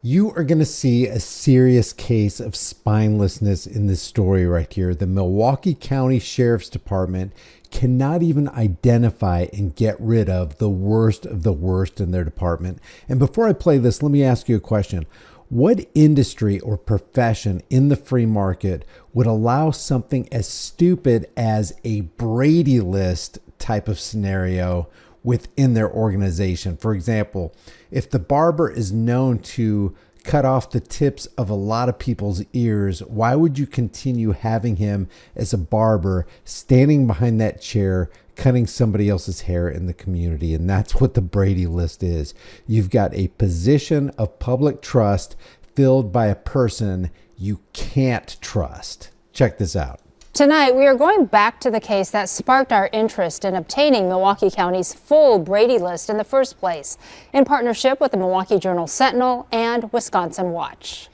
You are going to see a serious case of spinelessness in this story right here. The Milwaukee County Sheriff's Department cannot even identify and get rid of the worst in their department. And before I play this, let me ask you a question. What industry or profession in the free market would allow something as stupid as a Brady list type of scenario within their organization? For example, if the barber is known to cut off the tips of a lot of people's ears, why would you continue having him as a barber standing behind that chair cutting somebody else's hair in the community? And that's what the Brady list is. You've got a position of public trust filled by a person you can't trust. Check this out. Tonight, we are going back to the case that sparked our interest in obtaining Milwaukee County's full Brady list in the first place, in partnership with the Milwaukee Journal-Sentinel and Wisconsin Watch.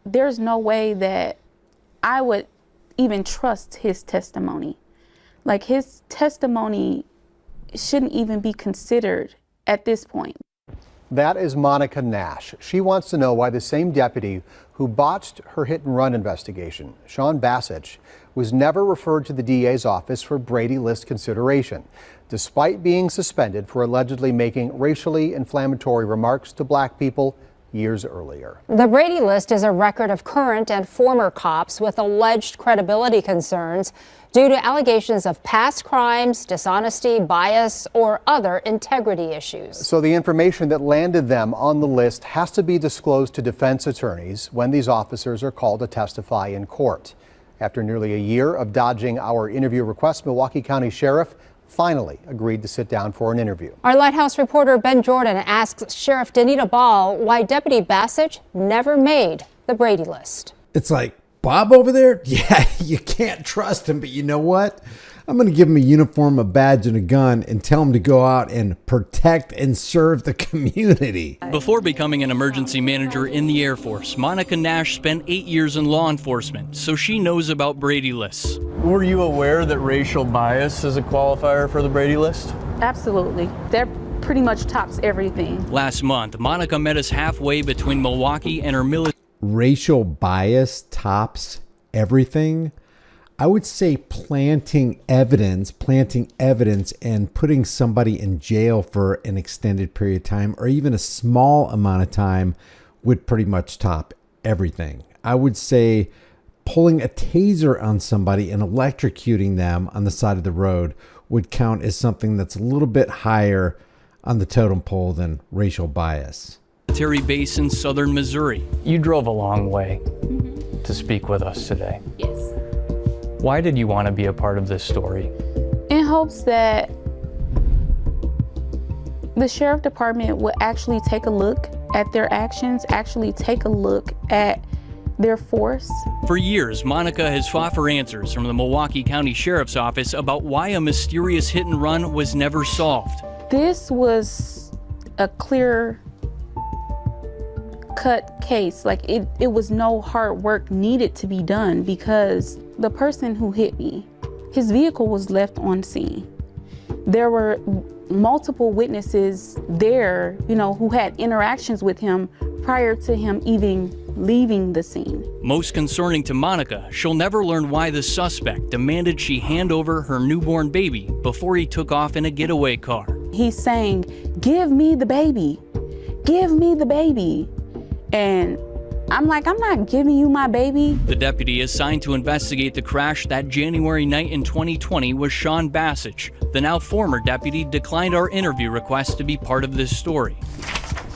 There's no way that I would even trust his testimony. Like, his testimony shouldn't even be considered at this point. That is Monica Nash. She wants to know why the same deputy who botched her hit-and-run investigation, Sean Bassich, was never referred to the DA's office for Brady list consideration, despite being suspended for allegedly making racially inflammatory remarks to black people years earlier. The Brady list is a record of current and former cops with alleged credibility concerns due to allegations of past crimes, dishonesty, bias, or other integrity issues. So the information that landed them on the list has to be disclosed to defense attorneys when these officers are called to testify in court. After nearly a year of dodging our interview request, Milwaukee County Sheriff finally agreed to sit down for an interview. Our Lighthouse reporter Ben Jordan asks Sheriff Danita Ball why Deputy Bassich never made the Brady list. It's like, Bob over there? Yeah, you can't trust him, but you know what? I'm going to give him a uniform, a badge, and a gun and tell him to go out and protect and serve the community. Before becoming an emergency manager in the Air Force, Monica Nash spent 8 years in law enforcement, so she knows about Brady lists. Were you aware that racial bias is a qualifier for the Brady list? Absolutely. That pretty much tops everything. Last month, Monica met us halfway between Milwaukee and her military. Racial bias tops everything. I would say planting evidence and putting somebody in jail for an extended period of time or even a small amount of time would pretty much top everything. I would say pulling a taser on somebody and electrocuting them on the side of the road would count as something that's a little bit higher on the totem pole than racial bias. Military base in southern Missouri. You drove a long way to speak with us today. Yes. Why did you want to be a part of this story? In hopes that the sheriff department would actually take a look at their actions, actually take a look at their force. For years, Monica has fought for answers from the Milwaukee County Sheriff's Office about why a mysterious hit and run was never solved. This was a clear cut case. Like it was no hard work needed to be done because the person who hit me, his vehicle was left on scene. There were multiple witnesses there, who had interactions with him prior to him even leaving the scene. Most concerning to Monica, she'll never learn why the suspect demanded she hand over her newborn baby before he took off in a getaway car. He's saying, "Give me the baby, give me the baby." And I'm like, I'm not giving you my baby. The deputy assigned to investigate the crash that January night in 2020 was Sean Bassich. The now former deputy declined our interview request to be part of this story.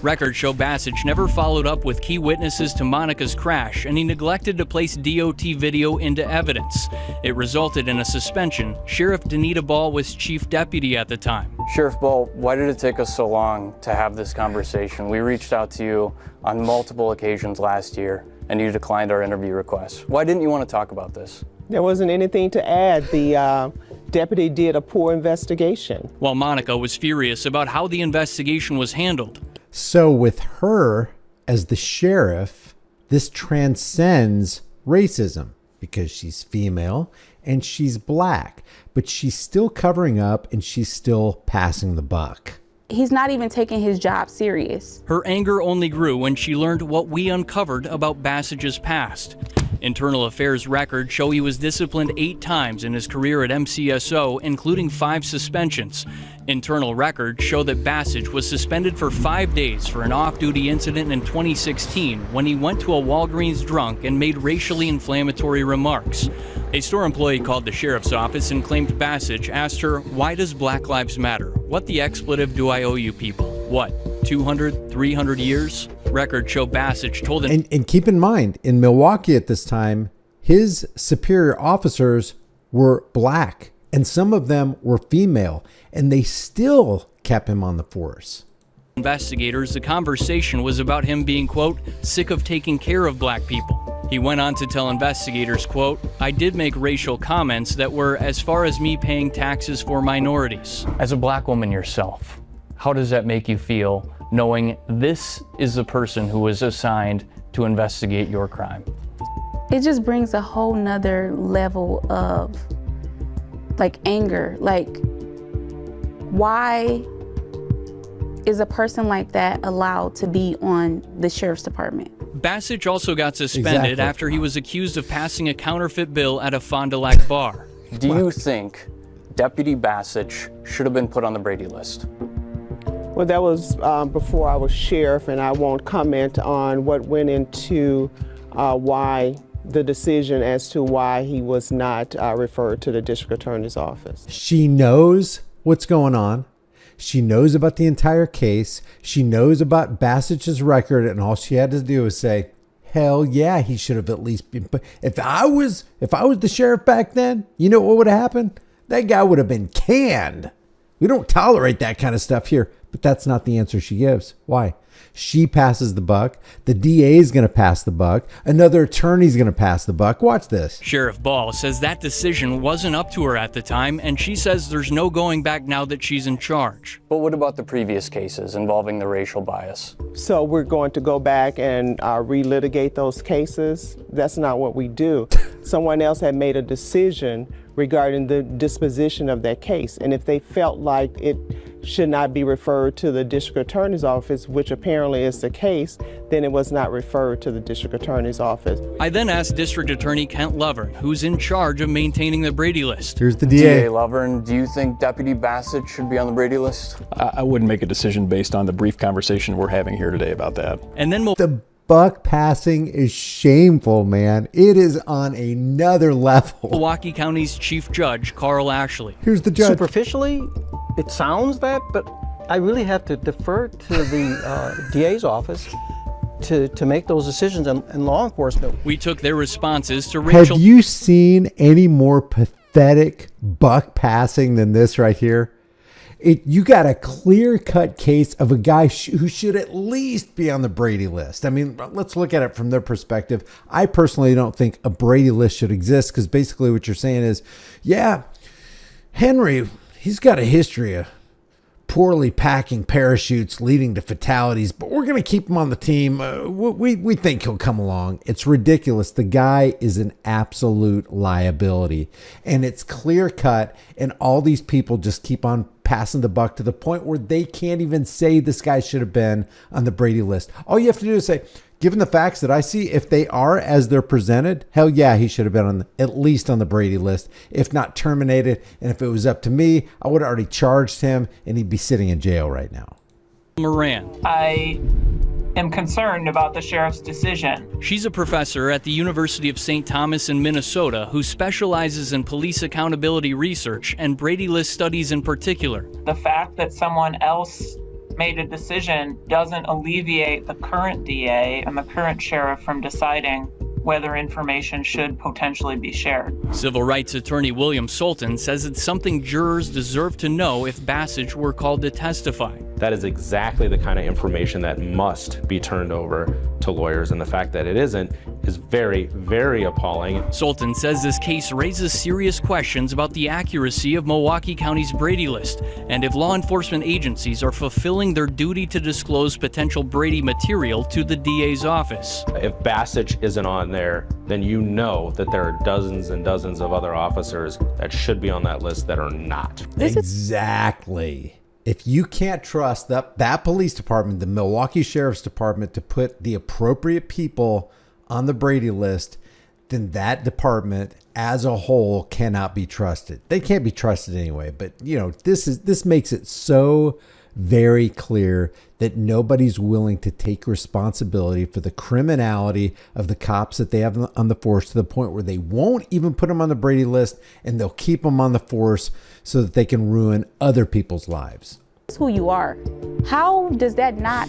Records show Bassich never followed up with key witnesses to Monica's crash, and he neglected to place DOT video into evidence. It resulted in a suspension. Sheriff Danita Ball was chief deputy at the time. Sheriff Ball, why did it take us so long to have this conversation? We reached out to you on multiple occasions last year, and you declined our interview request. Why didn't you want to talk about this? There wasn't anything to add. The deputy did a poor investigation. While Monica was furious about how the investigation was handled. So with her as the sheriff, this transcends racism because she's female and she's black, but she's still covering up and she's still passing the buck. He's not even taking his job serious. Her anger only grew when she learned what we uncovered about Bassich's past. Internal affairs records show he was disciplined 8 times in his career at MCSO, including 5 suspensions. Internal records show that Bassich was suspended for 5 days for an off-duty incident in 2016 when he went to a Walgreens drunk and made racially inflammatory remarks. A store employee called the sheriff's office and claimed Bassich asked her, "Why does Black Lives Matter? What the expletive do I owe you people? What, 200, 300 years?" Records show Bassich told him. And keep in mind, in Milwaukee at this time, his superior officers were black, and some of them were female, and they still kept him on the force. Investigators, the conversation was about him being, quote, sick of taking care of black people. He went on to tell investigators, quote, "I did make racial comments that were as far as me paying taxes for minorities." As a black woman yourself, how does that make you feel knowing this is the person who was assigned to investigate your crime? It just brings a whole nother level of like anger. Like, why is a person like that allowed to be on the sheriff's department? Bassich also got suspended Exactly. after he was accused of passing a counterfeit bill at a Fond du Lac bar. Do you think Deputy Bassich should have been put on the Brady list? Well, that was before I was sheriff, and I won't comment on what went into why the decision as to why he was not referred to the district attorney's office. She knows what's going on. She knows about the entire case. She knows about Bassich's record, and all she had to do was say, hell yeah, he should have at least been. If I was the sheriff back then, you know what would have happened? That guy would have been canned. We don't tolerate that kind of stuff here. But that's not the answer she gives. Why? She passes the buck. The DA is going to pass the buck. Another attorney is going to pass the buck. Watch this. Sheriff Ball says that decision wasn't up to her at the time, and she says there's no going back now that she's in charge. But what about the previous cases involving the racial bias? So we're going to go back and relitigate those cases? That's not what we do. Someone else had made a decision regarding the disposition of that case. And if they felt like it should not be referred to the district attorney's office, which apparently is the case, then it was not referred to the district attorney's office. I then asked District Attorney Kent Lovern, who's in charge of maintaining the Brady list. Here's the DA DA. Lovern, do you think Deputy Bassich should be on the Brady list? I wouldn't make a decision based on the brief conversation we're having here today about that. And then The buck passing is shameful, man. It is on another level. Milwaukee County's Chief Judge, Carl Ashley. Here's the judge. Superficially, it sounds that, but I really have to defer to the DA's office to make those decisions and law enforcement. We took their responses to Rachel. Have you seen any more pathetic buck passing than this right here? You got a clear-cut case of a guy who should at least be on the Brady list. I mean, let's look at it from their perspective. I personally don't think a Brady list should exist because basically what you're saying is, yeah, Henry, he's got a history of poorly packing parachutes leading to fatalities, but we're going to keep him on the team. We think he'll come along. It's ridiculous. The guy is an absolute liability, and it's clear cut, and all these people just keep on passing the buck to the point where they can't even say this guy should have been on the Brady list. All you have to do is say, given the facts that I see, if they are as they're presented, hell yeah, he should have been at least on the Brady list, if not terminated. And if it was up to me, I would have already charged him and he'd be sitting in jail right now. Moran. I am concerned about the sheriff's decision. She's a professor at the University of St. Thomas in Minnesota who specializes in police accountability research and Brady list studies in particular. The fact that someone else made a decision doesn't alleviate the current DA and the current sheriff from deciding whether information should potentially be shared. Civil rights attorney William Sultan says it's something jurors deserve to know if Bassich were called to testify. That is exactly the kind of information that must be turned over to lawyers, and the fact that it isn't is very, very appalling. Sultan says this case raises serious questions about the accuracy of Milwaukee County's Brady list and if law enforcement agencies are fulfilling their duty to disclose potential Brady material to the DA's office. If Bassich isn't on there, then you know that there are dozens and dozens of other officers that should be on that list that are not. Exactly. If you can't trust that police department, the Milwaukee Sheriff's Department, to put the appropriate people on the Brady list, then that department as a whole cannot be trusted. They can't be trusted anyway. But, you know, this makes it so very clear that nobody's willing to take responsibility for the criminality of the cops that they have on the force, to the point where they won't even put them on the Brady list, and they'll keep them on the force so that they can ruin other people's lives. That's who you are. How does that not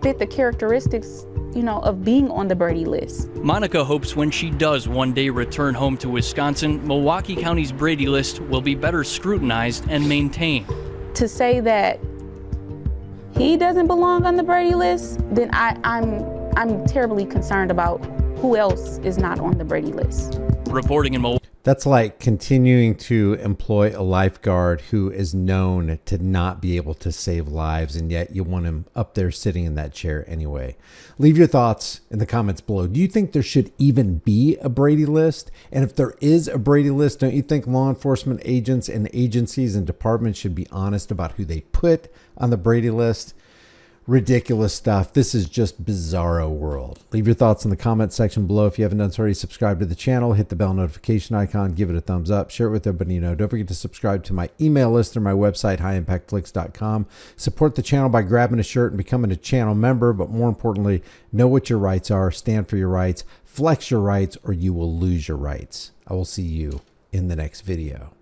fit the characteristics, of being on the Brady list? Monica hopes when she does one day return home to Wisconsin, Milwaukee County's Brady list will be better scrutinized and maintained. To say that he doesn't belong on the Brady list, then I'm terribly concerned about who else is not on the Brady list. Reporting in Milwaukee. That's like continuing to employ a lifeguard who is known to not be able to save lives, and yet you want him up there sitting in that chair anyway. Leave your thoughts in the comments below. Do you think there should even be a Brady list? And if there is a Brady list, don't you think law enforcement agents and agencies and departments should be honest about who they put on the Brady list? Ridiculous stuff. This is just bizarro world. Leave your thoughts in the comment section below. If you haven't done so already, subscribe to the channel, hit the bell notification icon, give it a thumbs up, share it with everybody you know. Don't forget to subscribe to my email list or my website, highimpactflix.com. Support the channel by grabbing a shirt and becoming a channel member, but more importantly, know what your rights are, stand for your rights, flex your rights, or you will lose your rights. I will see you in the next video.